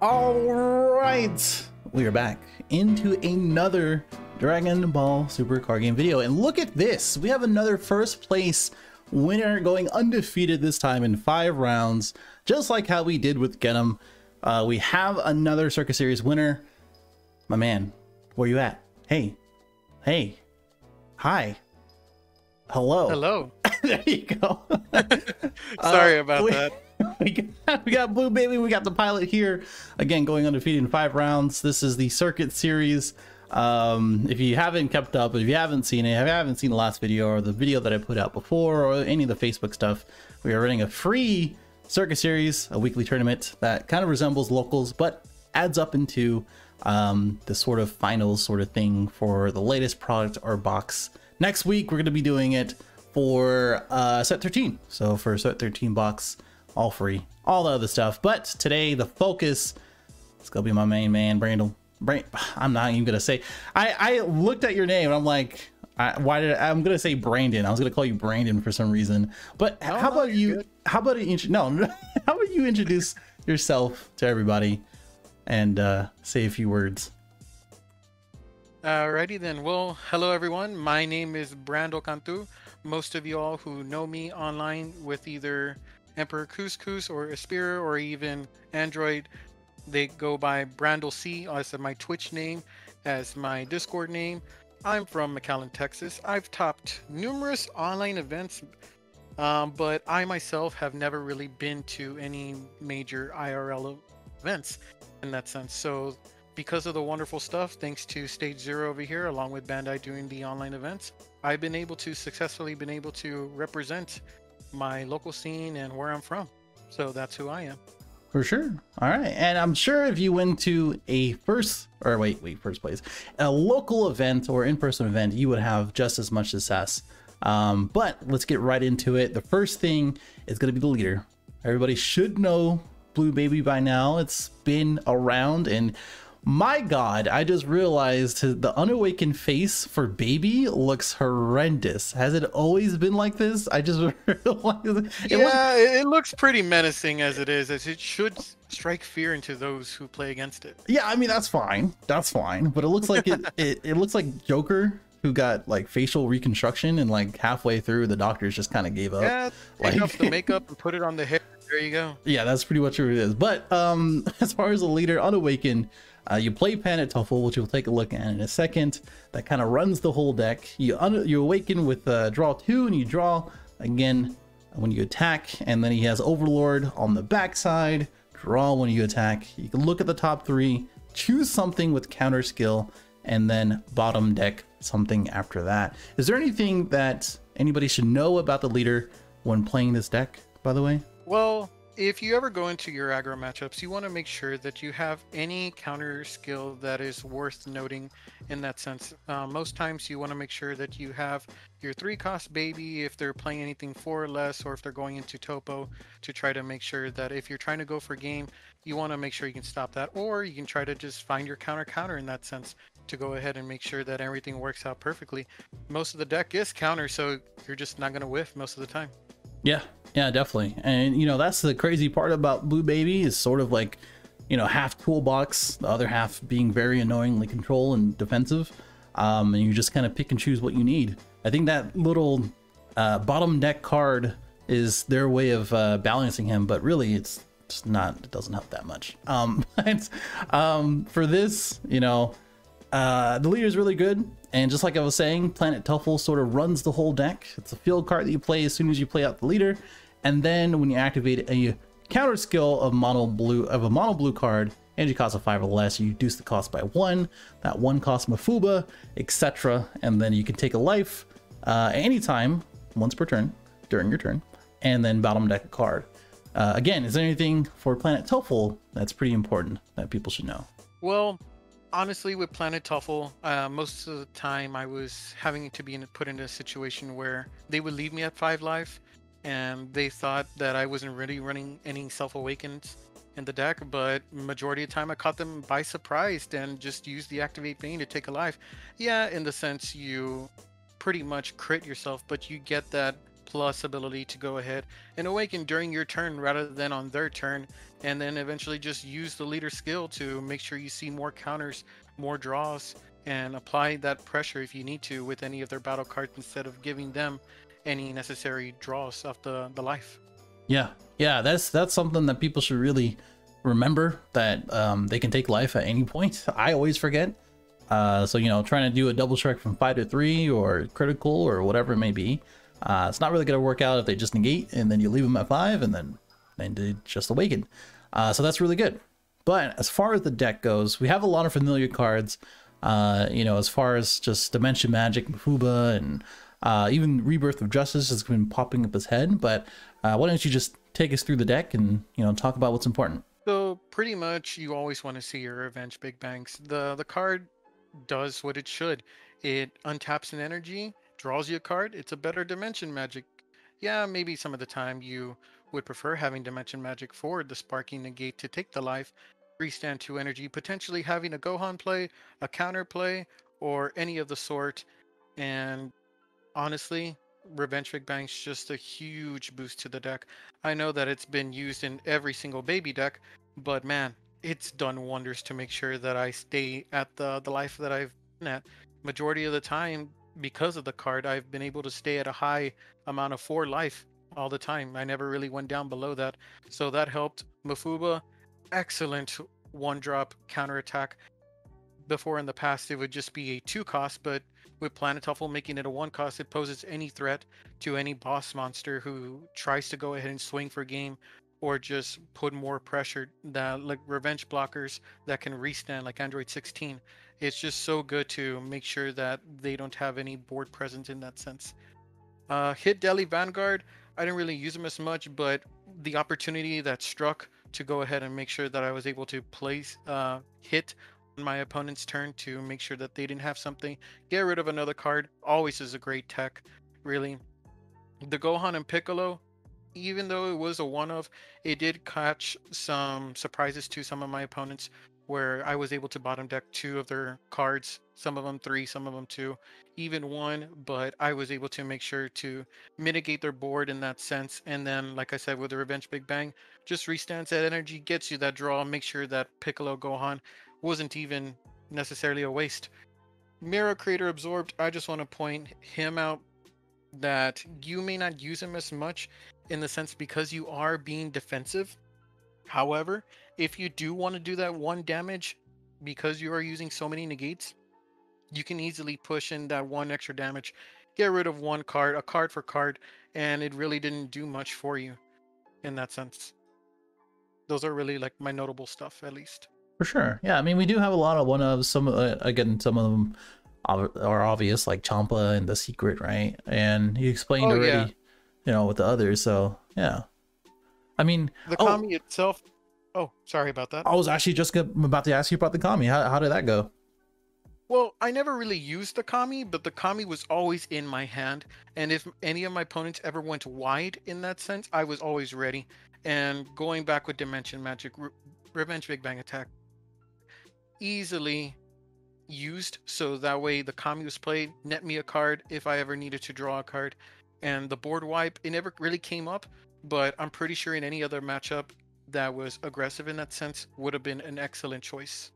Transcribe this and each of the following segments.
All right, we are back into another Dragon Ball Super card game video, and look at this. We have another first place winner going undefeated, this time in 5 rounds, just like how we did with Genom. We have another Circus Series winner. My man, where you at? Hey, hi, hello. There you go. Sorry about that. We got Blue Baby. We got the pilot here again, going undefeated in 5 rounds. This is the Circuit Series. If you haven't kept up, if you haven't seen it, if you haven't seen the last video or the video that I put out before, or any of the Facebook stuff, we are running a free Circuit Series, a weekly tournament that kind of resembles locals but adds up into the sort of finals sort of thing for the latest product or box. Next week we're going to be doing it for set 13. So for set 13 box, all free, all the other stuff. But today the focus is gonna be my main man, Brandall. I'm not even gonna say. I looked at your name and I'm like, I'm gonna say Brandon. I was gonna call you Brandon for some reason. But how about you? Good. How about you? How about you introduce yourself to everybody and say a few words? Alrighty then. Well, hello everyone. My name is BrandallC. Most of you all who know me online with either Emperor Couscous or Aspira or even Android, they go by BrandallC as my Twitch name, as my Discord name. I'm from McAllen, Texas. I've topped numerous online events, but I myself have never really been to any major IRL events in that sense. So because of the wonderful stuff, thanks to Stage Zero over here, along with Bandai doing the online events, I've been able to successfully represent my local scene and where I'm from. So that's who I am. For sure. All right. And I'm sure if you went to a first place, a local event or in-person event, you would have just as much success. But let's get right into it. The first thing is going to be the leader. Everybody should know Blue Baby by now. It's been around, and my God, I just realized the unawakened face for Baby looks horrendous. Has it always been like this? I just realized it looks pretty menacing as it is, as it should strike fear into those who play against it. Yeah, I mean, that's fine. That's fine. But it looks like it looks like Joker, who got like facial reconstruction, and like halfway through the doctors just kind of gave up. Yeah, take off the makeup and put it on the hair. There you go. Yeah, that's pretty much what it is. But as far as the leader, unawakened, you play Planet Tuffle, which we'll take a look at in a second. That kind of runs the whole deck. You awaken with draw 2, and you draw again when you attack. And then he has Overlord on the backside. Draw when you attack. You can look at the top 3, choose something with counter skill, and then bottom deck something after that. Is there anything that anybody should know about the leader when playing this deck, by the way? Well, if you ever go into your aggro matchups, you want to make sure that you have any counter skill that is worth noting in that sense. Most times you want to make sure that you have your 3-cost Baby if they're playing anything 4 or less, or if they're going into Topo, to try to make sure that if you're trying to go for game, you want to make sure you can stop that, or you can try to just find your counter in that sense to go ahead and make sure that everything works out perfectly. Most of the deck is counter, so you're just not going to whiff most of the time. Yeah, definitely. And you know, that's the crazy part about Blue Baby, is sort of like, you know, half toolbox, the other half being very annoyingly control and defensive. And you just kind of pick and choose what you need. I think that little bottom deck card is their way of balancing him, but really it's just not, it doesn't help that much. For this, you know, the leader is really good. And just like I was saying, Planet Tuffle sort of runs the whole deck. It's a field card that you play as soon as you play out the leader. And then when you activate a counter skill of a mono blue card, and you cost a 5 or less, you reduce the cost by 1. That 1 costs Mafuba, etc. And then you can take a life anytime, once per turn, during your turn, and then bottom deck a card. Again, is there anything for Planet Tuffle that's pretty important that people should know? Well, honestly, with Planet Tuffle, most of the time I was having to be put in a situation where they would leave me at 5 life, and they thought that I wasn't really running any self-awakens in the deck, but majority of the time I caught them by surprise and just used the Activate Bane to take a life. Yeah, in the sense you pretty much crit yourself, but you get that plus ability to go ahead and awaken during your turn rather than on their turn, and then eventually just use the leader skill to make sure you see more counters, more draws, and apply that pressure if you need to with any of their battle cards instead of giving them any necessary draws off the life. Yeah, yeah, that's something that people should really remember, that they can take life at any point. I always forget. So, you know, trying to do a double strike from 5 to 3 or critical or whatever it may be, it's not really going to work out if they just negate and then you leave them at 5 and then they just awaken. So that's really good. But as far as the deck goes, we have a lot of familiar cards. You know, as far as just Dimension Magic, Mafuba, and even Rebirth of Justice has been popping up his head. But why don't you just take us through the deck and, you know, talk about what's important? So pretty much you always want to see your Revenge Big Bangs. The card does what it should. It untaps an energy, draws you a card. It's a better Dimension Magic. Yeah, maybe some of the time you would prefer having Dimension Magic for the Sparking Negate to take the life, freestand 2 energy, potentially having a Gohan play, a counter play, or any of the sort. And honestly, Revenge Big Bang's just a huge boost to the deck. I know that it's been used in every single baby deck, but man, it's done wonders to make sure that I stay at the life that I've been at. Majority of the time, because of the card, I've been able to stay at a high amount of 4 life all the time. I never really went down below that. So that helped. Mafuba, excellent 1-drop counterattack. Before in the past, it would just be a 2 cost, but with Planetouffle making it a 1 cost, it poses any threat to any boss monster who tries to go ahead and swing for game or just put more pressure, that like revenge blockers that can restand like Android 16. It's just so good to make sure that they don't have any board presence in that sense. Hit Delhi Vanguard, I didn't really use them as much, but the opportunity that struck to go ahead and make sure that I was able to place hit on my opponent's turn to make sure that they didn't have something, get rid of another card, always is a great tech, really. The Gohan and Piccolo, even though it was a one-of, it did catch some surprises to some of my opponents where I was able to bottom deck 2 of their cards, some of them 3, some of them 2, even 1, but I was able to make sure to mitigate their board in that sense. And then, like I said, with the Revenge Big Bang, just restands that energy, gets you that draw, make sure that Piccolo Gohan wasn't even necessarily a waste. Mirror Creator Absorbed, I just want to point him out that you may not use him as much in the sense because you are being defensive. However, if you do want to do that 1 damage because you are using so many negates, you can easily push in that 1 extra damage, get rid of 1 card, a card for card, and it really didn't do much for you in that sense. Those are really like my notable stuff, at least. For sure. Yeah, I mean, we do have a lot of one-ofs. Some, again, some of them are obvious, like Champa and The Secret, right? And he explained already, yeah, you know, with the others. So, yeah. I mean, the Kami itself. Oh, sorry about that. I was actually just about to ask you about the Kami. How did that go? Well, I never really used the Kami, but the Kami was always in my hand. And if any of my opponents ever went wide in that sense, I was always ready. And going back with Dimension Magic, Revenge Big Bang Attack, easily used. So that way the Kami was played, net me a card if I ever needed to draw a card. And the board wipe, it never really came up, but I'm pretty sure in any other matchup that was aggressive in that sense would have been an excellent choice.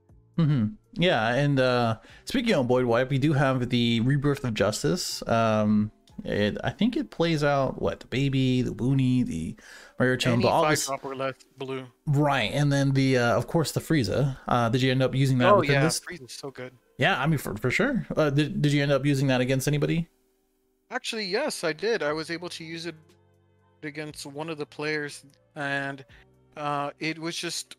Yeah, and speaking of board wipe, we do have the Rebirth of Justice. I think it plays out what, the baby, the Boony, the Marichon, but all 5-drop or less blue. Right, and then the of course the Frieza. Did you end up using that? Oh yeah, Frieza's so good. Yeah, I mean for sure. Did you end up using that against anybody? Actually, yes, I did. I was able to use it against one of the players, and it was just,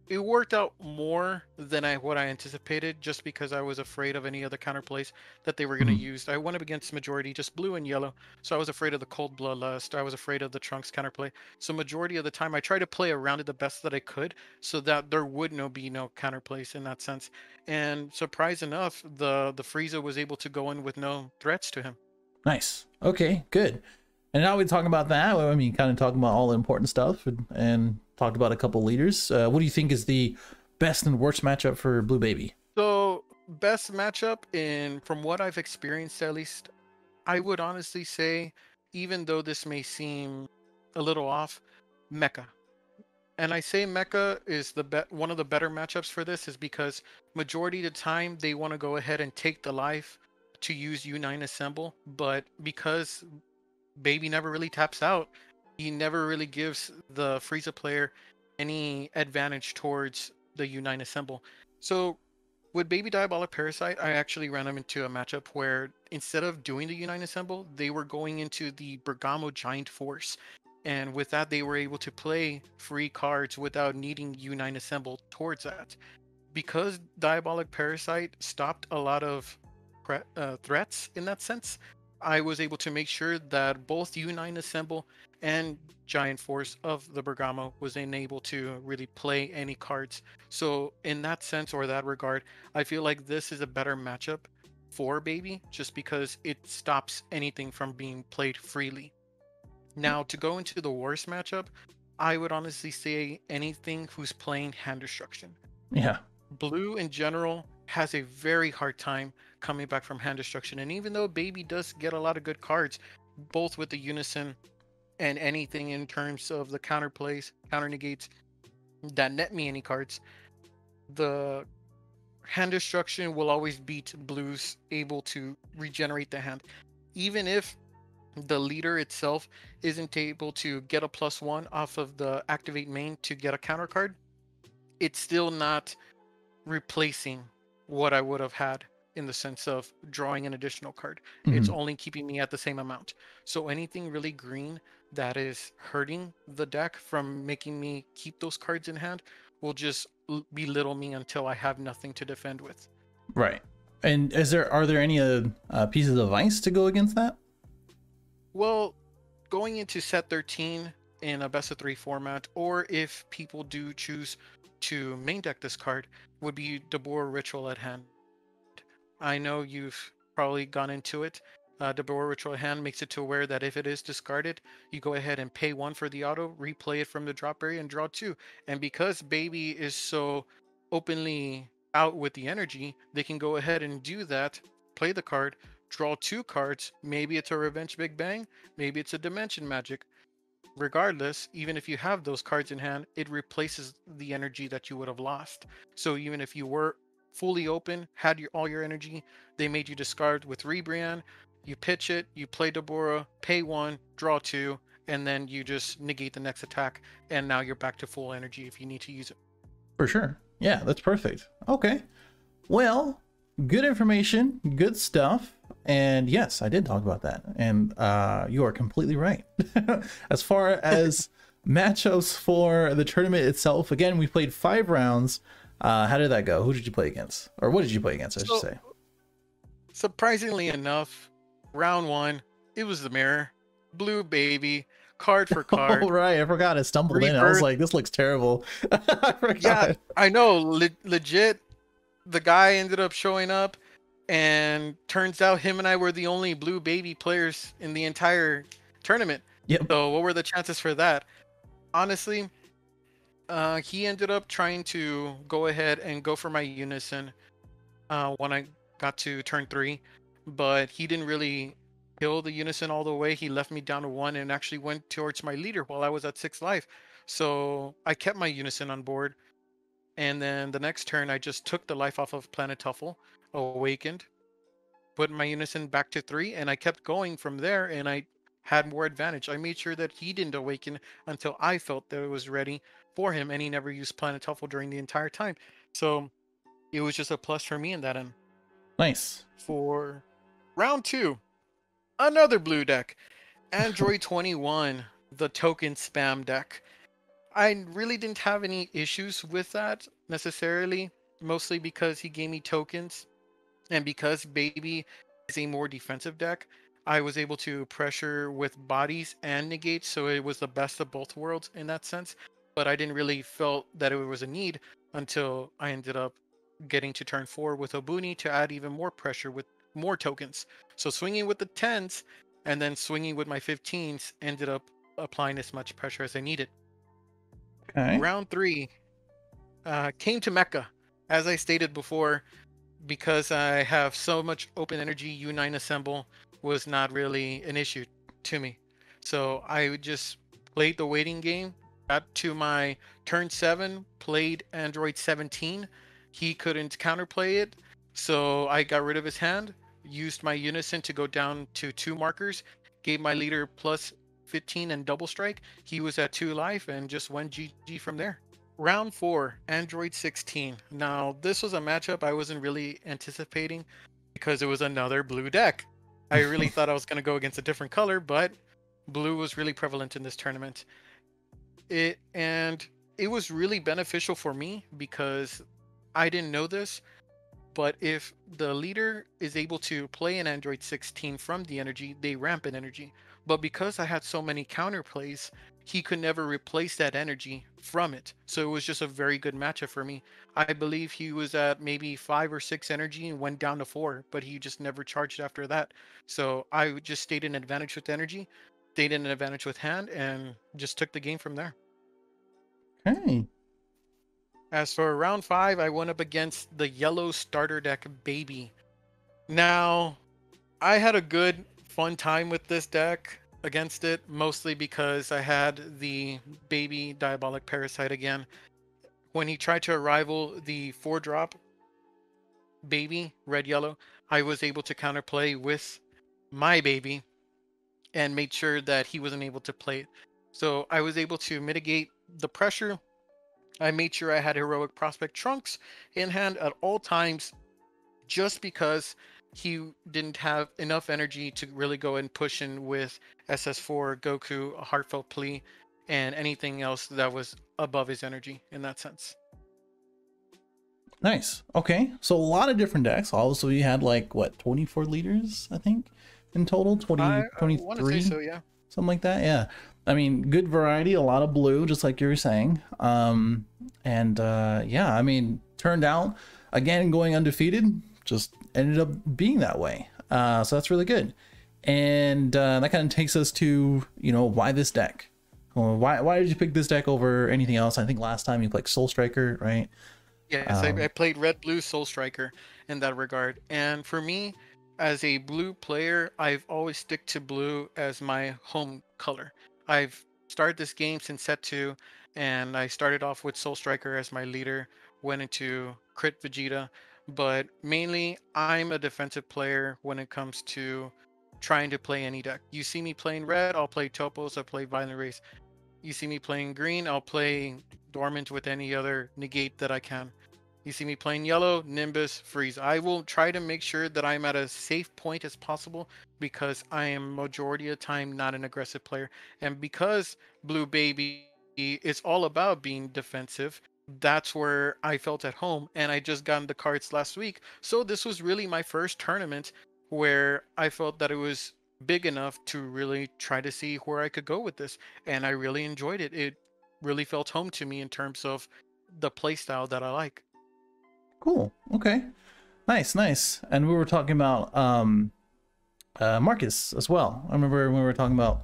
it worked out more than what I anticipated, just because I was afraid of any other counterplays that they were going to use. I went up against majority just blue and yellow, so I was afraid of the Cold Bloodlust. I was afraid of the Trunks counterplay. So majority of the time, I tried to play around it the best that I could, so that there would be no counterplays in that sense. And surprise enough, the Frieza was able to go in with no threats to him. Nice. Okay, good. And now we're talking about that. I mean, kind of talking about all the important stuff and talked about a couple leaders. What do you think is the best and worst matchup for Blue Baby? So best matchup, from what I've experienced at least, I would honestly say even though this may seem a little off, Mecha. And I say Mecha is one of the better matchups for this is because majority of the time they want to go ahead and take the life to use U9 Assemble, but because Baby never really taps out, he never really gives the Frieza player any advantage towards the U9 Assemble. So with Baby Diabolic Parasite, I actually ran them into a matchup where instead of doing the U9 Assemble, they were going into the Bergamo Giant Force. And with that, they were able to play free cards without needing U9 Assemble towards that. Because Diabolic Parasite stopped a lot of threats in that sense, I was able to make sure that both U9 Assemble and Giant Force of the Bergamo was unable to really play any cards. So in that sense or that regard, I feel like this is a better matchup for Baby just because it stops anything from being played freely. Now to go into the worst matchup, I would honestly say anything who's playing hand destruction. Yeah. Blue in general has a very hard time coming back from hand destruction. And even though Baby does get a lot of good cards, both with the Unison and anything in terms of the counter plays, counter negates that net me any cards, the hand destruction will always beat Blue's able to regenerate the hand. Even if the leader itself isn't able to get a +1 off of the activate main to get a counter card, it's still not replacing what I would have had in the sense of drawing an additional card. It's only keeping me at the same amount. So anything really green that is hurting the deck from making me keep those cards in hand will just belittle me until I have nothing to defend with. Right. And are there any pieces of ice to go against that? Well, going into set 13 in a best of 3 format, or if people do choose to main deck this card, would be Deborah Ritual at hand. I know you've probably gone into it. Deborah Ritual at hand makes it to where that if it is discarded, you go ahead and pay 1 for the auto, replay it from the drop area, and draw 2. And because Baby is so openly out with the energy, they can go ahead and do that, play the card, draw 2 cards. Maybe it's a Revenge Big Bang, maybe it's a Dimension Magic. Regardless, even if you have those cards in hand, it replaces the energy that you would have lost. So even if you were fully open, had all your energy, they made you discard with Rebrian, you pitch it, you play Deborah, pay 1, draw 2, and then you just negate the next attack, and now you're back to full energy if you need to use it. For sure. Yeah, that's perfect. Okay. Well, good information, good stuff. And yes, I did talk about that. And you are completely right. As far as matchups for the tournament itself, again, we played 5 rounds. How did that go? Who did you play against? Or what did you play against, I should say? Surprisingly enough, round 1, it was the mirror. Blue Baby, card for card. Oh, right. I forgot. I stumbled in. I was like, this looks terrible. I forgot. Yeah, I know. Legit, the guy ended up showing up. And turns out him and I were the only Blue Baby players in the entire tournament. Yep. So what were the chances for that? Honestly, he ended up trying to go ahead and go for my Unison when I got to turn 3. But he didn't really kill the Unison all the way. He left me down to 1 and actually went towards my leader while I was at 6 life. So I kept my Unison on board. And then the next turn, I just took the life off of Planet Tuffle, awakened, put my Unison back to 3, and I kept going from there, and I had more advantage. I made sure that he didn't awaken until I felt that it was ready for him, and he never used Planet Tuffle during the entire time. So it was just a plus for me in that end. Nice. For round 2, another blue deck, Android 21, the token spam deck. I really didn't have any issues with that necessarily, mostly because he gave me tokens, and because Baby is a more defensive deck, I was able to pressure with bodies and negates, so it was the best of both worlds in that sense. But I didn't really feel that it was a need until I ended up getting to turn 4 with Obuni to add even more pressure with more tokens. So swinging with the 10s and then swinging with my 15s ended up applying as much pressure as I needed. Okay. Round 3 came to Mecha. As I stated before, because I have so much open energy, U9 Assemble was not really an issue to me. So I just played the waiting game. Got to my turn 7, played Android 17. He couldn't counterplay it, so I got rid of his hand, used my unison to go down to 2 markers, gave my leader plus 15 and double strike. He was at 2 life and just went GG from there. Round 4, Android 16. Now, this was a matchup I wasn't really anticipating because it was another blue deck. I really thought I was going to go against a different color, but blue was really prevalent in this tournament. It was really beneficial for me because I didn't know this, but if the leader is able to play an Android 16 from the energy, they ramp in energy. But because I had so many counterplays, he could never replace that energy from it. So it was just a very good matchup for me. I believe he was at maybe 5 or 6 energy and went down to 4, but he just never charged after that. So I just stayed in advantage with energy, stayed in an advantage with hand, and just took the game from there. Okay. As for round 5, I went up against the yellow starter deck Baby. Now, I had a good, fun time with this deck against it, mostly because I had the Baby Diabolic Parasite again. When he tried to rival the 4-drop Baby, red yellow, I was able to counterplay with my Baby and made sure that he wasn't able to play it. So I was able to mitigate the pressure. I made sure I had Heroic Prospect Trunks in hand at all times, just because he didn't have enough energy to really go and push in with SS4, Goku, a Heartfelt Plea, and anything else that was above his energy in that sense. Nice. Okay. So a lot of different decks. Also, you had like what, 24 leaders, I think, in total? 20, I want to say 23, so, yeah. something like that. Yeah. I mean, good variety, a lot of blue, just like you were saying. Yeah, I mean, turned out again going undefeated, just ended up being that way. So that's really good. And that kind of takes us to, why this deck? Why did you pick this deck over anything else? I think last time you played Soul Striker, right? Yes, I played Red Blue Soul Striker in that regard. And for me, as a blue player, I've always stick to blue as my home color. I've started this game since set 2, and I started off with Soul Striker as my leader, went into Crit Vegeta, but mainly I'm a defensive player when it comes to trying to play any deck. You see me playing red, I'll play Topos, I'll play Violent Race. You see me playing green, I'll play Dormant with any other negate that I can. You see me playing yellow, Nimbus, Freeze. I will try to make sure that I'm at a safe point as possible because I am majority of the time not an aggressive player. And because Blue Baby is all about being defensive, that's where I felt at home. And I just got the cards last week. So this was really my first tournament where I felt that it was big enough to really try to see where I could go with this. And I really enjoyed it. It really felt home to me in terms of the playstyle that I like. Cool. Okay. Nice, nice. And we were talking about Marcus as well. I remember when we were talking about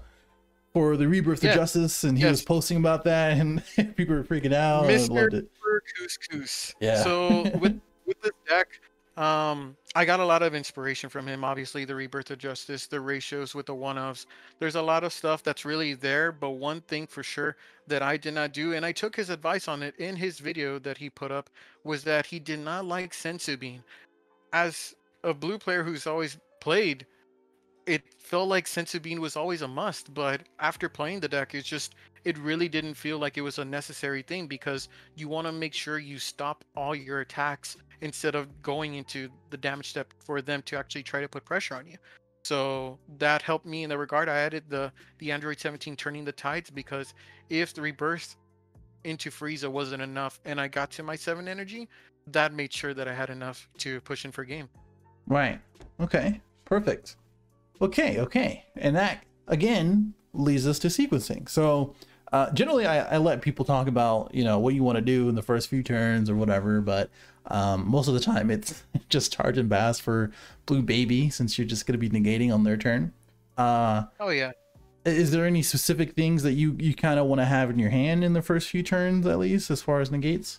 for the Rebirth of Justice, and he was posting about that, and people were freaking out. Mr. I loved it. Couscous. Yeah. So with this deck, I got a lot of inspiration from him. Obviously, the Rebirth of Justice, the ratios with the one-ofs. There's a lot of stuff that's really there, but one thing for sure that I did not do, and I took his advice on it in his video that he put up, was that he did not like Senzu Bean. As a blue player who's always played, it felt like Senzu Bean was always a must, but after playing the deck, it really didn't feel like it was a necessary thing because you want to make sure you stop all your attacks instead of going into the damage step for them to actually try to put pressure on you. So that helped me in that regard. I added the Android 17 turning the tides because if the rebirth into Frieza wasn't enough and I got to my 7 energy, that made sure that I had enough to push in for game. Right. Okay. Perfect. Okay. And that, again, leads us to sequencing. So generally, I let people talk about, what you want to do in the first few turns or whatever, but most of the time it's just charge and bass for Blue Baby since you're just going to be negating on their turn. Oh, yeah. Is there any specific things that you kind of want to have in your hand in the first few turns, at least, as far as negates?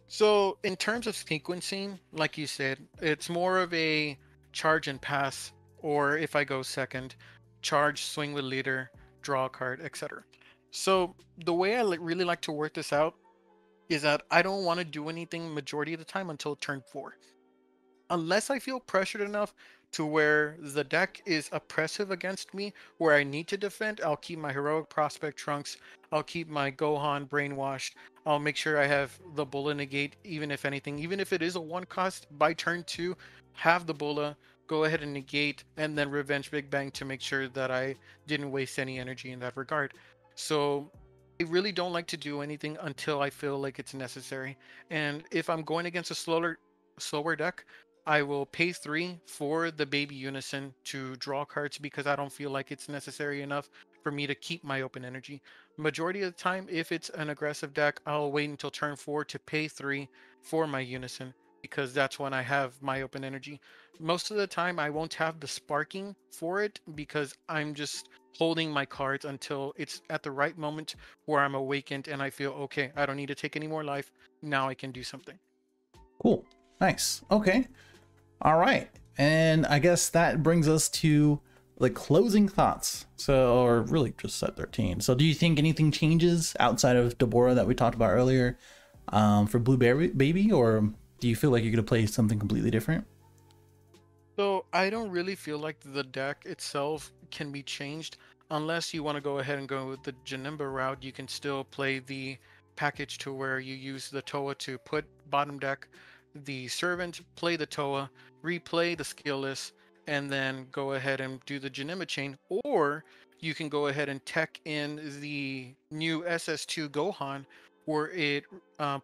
So in terms of sequencing, like you said, it's more of a charge and pass, or if I go second, charge, swing with leader, draw a card, etc. So the way I really like to work this out is that I don't want to do anything majority of the time until turn 4. Unless I feel pressured enough to where the deck is oppressive against me, where I need to defend, I'll keep my Heroic Prospect Trunks, I'll keep my Gohan Brainwashed, I'll make sure I have the Bulla Negate, even if anything, even if it is a 1 cost, by turn 2, have the Bulla, go ahead and negate, and then Revenge Big Bang to make sure that I didn't waste any energy in that regard. So I really don't like to do anything until I feel like it's necessary. And if I'm going against a slower deck, I will pay 3 for the Baby Unison to draw cards because I don't feel like it's necessary enough for me to keep my open energy. Majority of the time, if it's an aggressive deck, I'll wait until turn 4 to pay 3 for my Unison because that's when I have my open energy. Most of the time, I won't have the sparking for it because I'm just holding my cards until it's at the right moment where I'm awakened and I feel, okay, I don't need to take any more life. Now I can do something. Cool. Nice. Okay. All right. And I guess that brings us to the closing thoughts. So, or really just set 13. So do you think anything changes outside of Deborah that we talked about earlier for Blueberry Baby, or do you feel like you're going to play something completely different? So I don't really feel like the deck itself can be changed unless you want to go ahead and go with the Janemba route. You can still play the package to where you use the Toa to put bottom deck the servant, play the Toa, replay the skillless, and then go ahead and do the Janemba chain. Or you can go ahead and tech in the new SS2 Gohan where it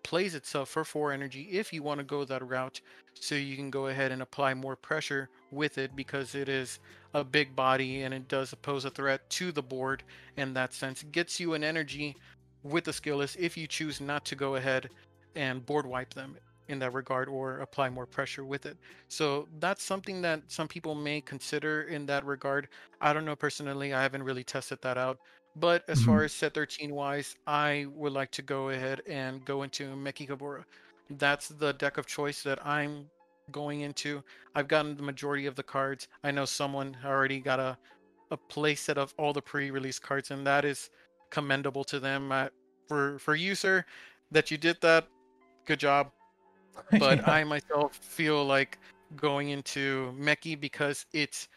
plays itself for 4 energy if you want to go that route, so you can go ahead and apply more pressure with it because it is a big body and it does pose a threat to the board. In that sense, it gets you an energy with the skillless if you choose not to go ahead and board wipe them in that regard or apply more pressure with it. So that's something that some people may consider in that regard. I don't know personally, I haven't really tested that out. But as far as set 13 wise, I would like to go ahead and go into Mechikabura. That's the deck of choice that I'm going into. I've gotten the majority of the cards. I know someone already got a play set of all the pre-release cards, and that is commendable to them. For you, sir, that you did that, good job. But Yeah. I myself feel like going into Meki because it's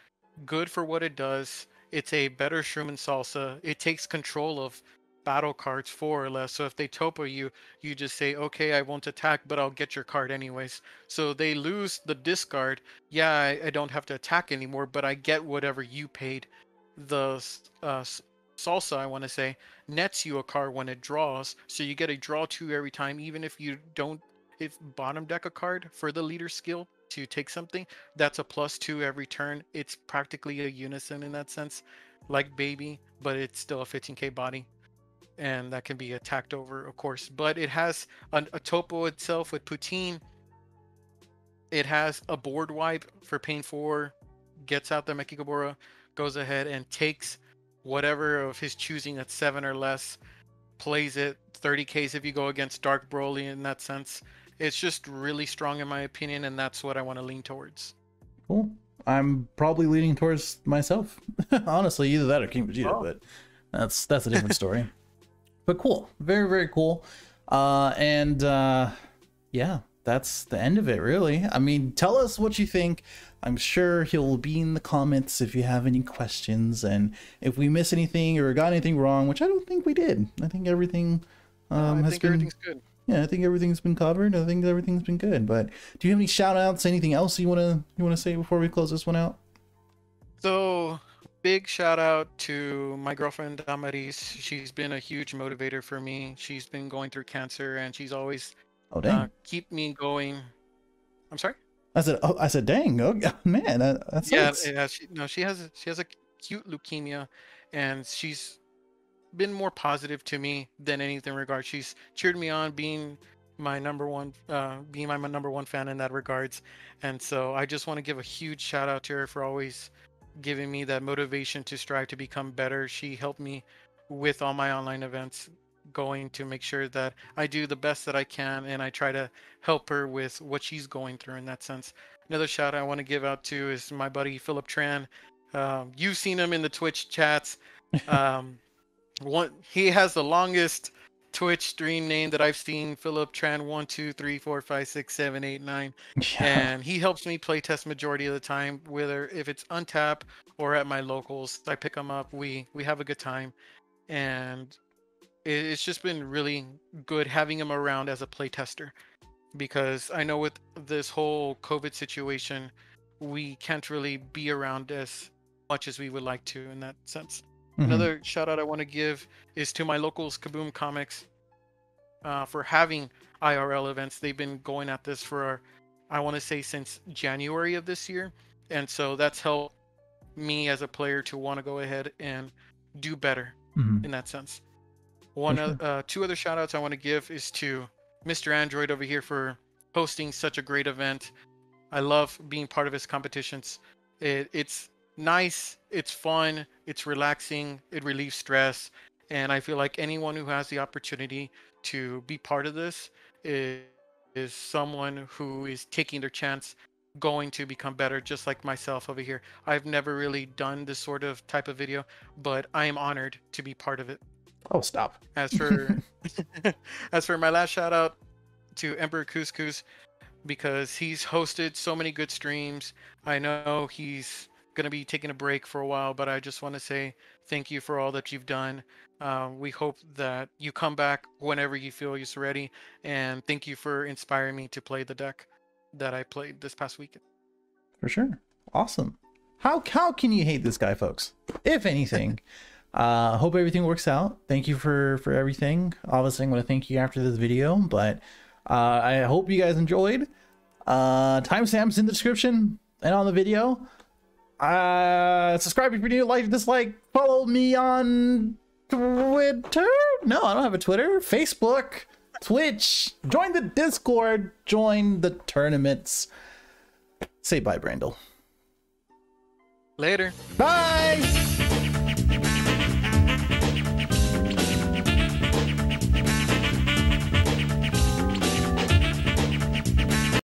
good for what it does. It's a better Shroom and Salsa. It takes control of battle cards 4 or less. So if they topo you, you just say, okay, I won't attack, but I'll get your card anyways. So they lose the discard. Yeah, I don't have to attack anymore, but I get whatever you paid. The Salsa, I want to say, nets you a card when it draws. So you get a draw 2 every time, even if you don't, if bottom deck a card for the leader skill to take something, that's a +2 every turn. It's practically a unison in that sense, like Baby, but it's still a 15k body, and that can be attacked over, of course. But it has a topo itself with Poutine. It has a board wipe for Pain 4, gets out the Mechikabura, goes ahead and takes whatever of his choosing that's 7 or less, plays it 30Ks if you go against Dark Broly in that sense. It's just really strong in my opinion, and that's what I want to lean towards. Cool. I'm probably leaning towards myself. Honestly, either that or King Vegeta, Oh. but that's a different story. But cool. Very, very cool. Yeah, that's the end of it, really. I mean, tell us what you think. I'm sure he'll be in the comments if you have any questions, and if we miss anything or got anything wrong, which I don't think we did. I think everything Everything's good. yeah, I think everything's been covered. I think everything's been good. But do you have any shout outs, anything else you wanna say before we close this one out? So big shout out to my girlfriend Damaris. She's been a huge motivator for me. She's been going through cancer, and she's always Oh dang. keep me going. I'm sorry. I said, dang, oh man, that Yeah, sucks. she has a cute leukemia, and she's been more positive to me than anything in regard. She's cheered me on, being my being my number one fan in that regards. And so I just want to give a huge shout out to her for always giving me that motivation to strive to become better. She helped me with all my online events, going to make sure that I do the best that I can, and I try to help her with what she's going through in that sense. Another shout I want to give out to is my buddy Philip Tran. You've seen him in the Twitch chats. He has the longest Twitch stream name that I've seen, Philip Tran 1 2 3 4 5 6 7 8 9, Yeah. and he helps me play test majority of the time, whether if it's untap or at my locals. I pick him up. We have a good time, and it's just been really good having him around as a play tester, because I know with this whole COVID situation, we can't really be around as much as we would like to in that sense. Another shout out I want to give is to my locals, Kaboom Comics, for having IRL events. They've been going at this for, I want to say, since January of this year. And so that's helped me as a player to want to go ahead and do better in that sense. Two other shout outs I want to give is to Mr. Android over here for hosting such a great event. I love being part of his competitions. It's nice, it's fun, it's relaxing, it relieves stress, and I feel like anyone who has the opportunity to be part of this is someone who is taking their chance, going to become better, just like myself over here. I've never really done this sort of type of video, but I am honored to be part of it. Oh, stop. As for as for my last shout out to Emperor Couscous, because he's hosted so many good streams. I know he's going to be taking a break for a while, but I just want to say thank you for all that you've done. We hope that you come back whenever you feel you're ready, and thank you for inspiring me to play the deck that I played this past weekend. For sure. Awesome. How can you hate this guy, folks? If anything. Hope everything works out. Thank you for everything. Obviously, I'm going to thank you after this video, but I hope you guys enjoyed. Timestamps in the description and on the video. Subscribe if you're new, like, dislike, follow me on Twitter. No, I don't have a Twitter. Facebook, Twitch, join the Discord, join the tournaments. Say bye, Brandall. Later. Bye.